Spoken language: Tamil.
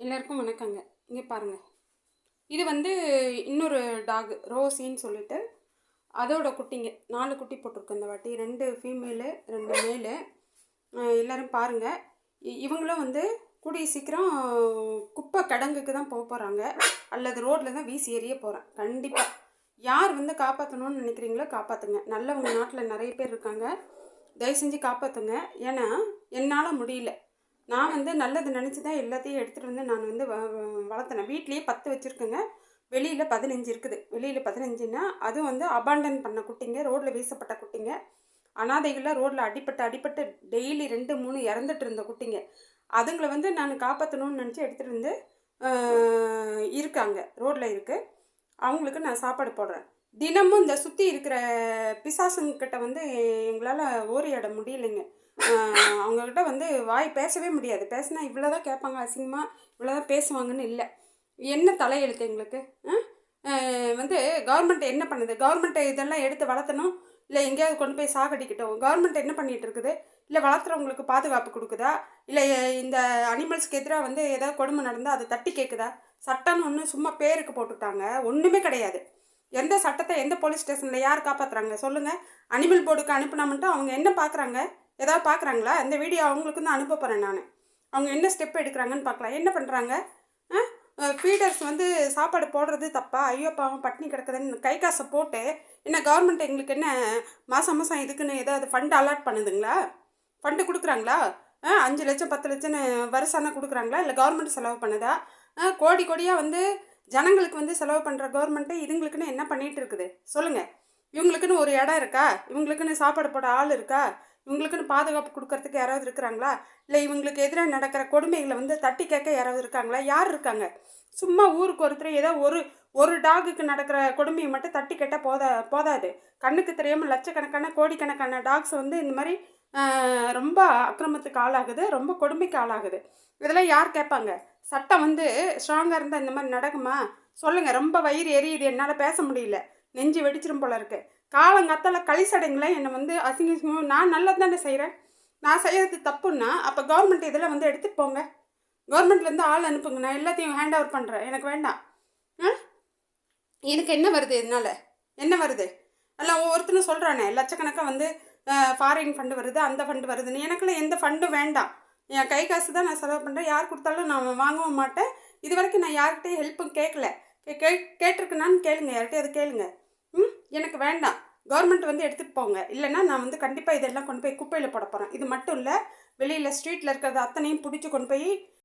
எல்லாருக்கும் வணக்கங்க. இங்கே பாருங்க. இது வந்து இன்னொரு டாக் ரோசின்னு சொல்லிட்டு அதோட குட்டிங்க 4 குட்டி போட்டிருக்கு இந்த வாட்டி. 2 ஃபீமேலு 2 மேலு. எல்லோரும் பாருங்கள். இவங்களும் வந்து கூடிய சீக்கிரம் குப்பை கிடங்குக்கு தான் போக போகிறாங்க, அல்லது ரோட்டில் தான் வீசி எறிய போகிறேன். கண்டிப்பாக யார் வந்து காப்பாற்றணும்னு நினைக்கிறீங்களோ காப்பாற்றுங்க. நல்லவங்க நாட்டில் நிறைய பேர் இருக்காங்க, தயவு செஞ்சு காப்பாற்றுங்க. ஏன்னா என்னால் முடியல. நான் வந்து நல்லது நினச்சி தான் எல்லாத்தையும் எடுத்துகிட்டு வந்து நான் வந்து வளர்த்தினேன். வீட்லேயே 10 வச்சுருக்கேங்க, வெளியில் 15 இருக்குது. வெளியில் 15ன்னா அதுவும் வந்து அபாண்டன் பண்ண குட்டிங்க, ரோட்டில் வீசப்பட்ட குட்டிங்க, அனாதைகளில் ரோட்டில் அடிப்பட்டு டெய்லி 2 3 இறந்துட்டு இருந்த குட்டிங்க. அதுங்களை வந்து நான் காப்பாற்றணும்னு நினச்சி எடுத்துகிட்டு வந்து இருக்காங்க, ரோட்டில் இருக்குது. அவங்களுக்கு நான் சாப்பாடு போடுறேன். தினமும் இந்த சுற்றி இருக்கிற பிசாசுங்கிட்ட வந்து எங்களால் ஓரியாட முடியலைங்க. அவங்கக்கிட்ட வந்து வாய் பேசவே முடியாது. பேசினா இவ்வளோ தான் கேட்பாங்க, அசிங்கமாக இவ்வளோ தான் பேசுவாங்கன்னு இல்லை. என்ன தலையெழுத்து எங்களுக்கு? வந்து கவர்மெண்ட் என்ன பண்ணுது? கவர்மெண்ட்டை இதெல்லாம் எடுத்து வளர்த்தணும், இல்லை எங்கேயாவது கொண்டு போய் சாகடிக்கிட்டோம். கவர்மெண்ட் என்ன பண்ணிகிட்டு இருக்குது? இல்லை வளர்த்துறவங்களுக்கு பாதுகாப்பு கொடுக்குதா? இல்லை இந்த அனிமல்ஸ்க்கு எதிராக வந்து ஏதாவது கொடுமை நடந்தால் அதை தட்டி கேட்குதா? சட்டம்னு ஒன்று சும்மா பேருக்கு போட்டுட்டாங்க, ஒன்றுமே கிடையாது. எந்த சட்டத்தை எந்த போலீஸ் ஸ்டேஷனில் யார் காப்பாற்றுறாங்க சொல்லுங்கள்? அனிமல் போர்டுக்கு அனுப்பினாமன்ட்டு அவங்க என்ன பார்க்குறாங்க? ஏதாவது பார்க்குறாங்களா? இந்த வீடியோ அவங்களுக்கு தான் அனுப்ப போகிறேன் நான். அவங்க என்ன ஸ்டெப் எடுக்கிறாங்கன்னு பார்க்கலாம். என்ன பண்ணுறாங்க? ஃபீடர்ஸ் வந்து சாப்பாடு போடுறது தப்பா? ஐயோ பாவம் பட்டினி கிடக்குதுன்னு கை காசை போட்டு என்ன கவர்மெண்ட் எங்களுக்கு என்ன மாதம் இதுக்குன்னு ஏதாவது ஃபண்டு அலாட் பண்ணுதுங்களா? ஃபண்டு கொடுக்குறாங்களா? 5 லட்சம் 10 லட்சம்னு வருஷம்னா கொடுக்குறாங்களா? இல்லை கவர்மெண்ட் செலவு பண்ணுதா? கோடி கோடியாக வந்து ஜனங்களுக்கு வந்து செலவு பண்ணுற கவர்மெண்ட்டு இதுங்களுக்குன்னு என்ன பண்ணிகிட்டு இருக்குது சொல்லுங்கள்? இவங்களுக்குன்னு ஒரு இடம் இருக்கா? இவங்களுக்குன்னு சாப்பாடு போட ஆள் இருக்கா? இவங்களுக்குன்னு பாதுகாப்பு கொடுக்கறதுக்கு யாராவது இருக்கிறாங்களா? இல்லை இவங்களுக்கு எதிராக நடக்கிற கொடுமைகளை வந்து தட்டி கேட்க யாராவது இருக்காங்களா? யார் இருக்காங்க? சும்மா ஊருக்கு ஒருத்தர் ஏதோ ஒரு டாகுக்கு நடக்கிற கொடுமையை மட்டும் தட்டி கேட்டால் போதாது. கண்ணுக்கு தெரியாமல் லட்சக்கணக்கான கோடிக்கணக்கான டாக்ஸ் வந்து இந்த மாதிரி ரொம்ப அக்கிரமத்துக்கு ஆளாகுது, ரொம்ப கொடுமைக்கு ஆளாகுது. இதெல்லாம் யார் கேட்பாங்க? சட்டம் வந்து ஸ்ட்ராங்காக இருந்தால் இந்த மாதிரி நடக்குமா சொல்லுங்கள்? ரொம்ப வயிறு எரியுது, என்னால் பேச முடியல, நெஞ்சு வெடிச்சிரும் போல இருக்குது. காலங்காத்தால் களிசடைங்களே என்னை வந்து அசிங்கமாக, நான் நல்லது தானே செய்கிறேன். நான் செய்கிறது தப்புன்னா அப்போ கவர்மெண்ட் இதெல்லாம் வந்து எடுத்துகிட்டு போங்க. கவர்மெண்ட்லேருந்து ஆள் அனுப்புங்க, நான் எல்லாத்தையும் ஹேண்ட் ஓவர் பண்ணுறேன், எனக்கு வேண்டாம். எனக்கு என்ன வருது? இதனால் என்ன வருது? எல்லாம் ஒவ்வொருத்தரும் சொல்கிறானே லட்சக்கணக்காக வந்து ஃபாரின் ஃபண்டு வருது, அந்த ஃபண்டு வருதுன்னு. எனக்குலாம் எந்த ஃபண்டும் வேண்டாம். என் கை காசு தான் நான் செலவு பண்ணுறேன். யார் கொடுத்தாலும் நான் வாங்கவும் மாட்டேன். இது வரைக்கும் நான் யார்கிட்டையும் ஹெல்ப்பும் கேட்கல. கேட்டிருக்குனான்னு கேளுங்க, யார்கிட்டையும் அதை கேளுங்க. எனக்கு வேண்டாம். கவர்மெண்ட் வந்து எடுத்துகிட்டு போங்க, இல்லைன்னா நான் வந்து கண்டிப்பாக இதெல்லாம் கொண்டு போய் குப்பையில் போட போகிறேன். இது மட்டும் இல்லை, வெளியில் ஸ்ட்ரீட்டில் இருக்கிறது அத்தனையும் பிடிச்சி கொண்டு போய்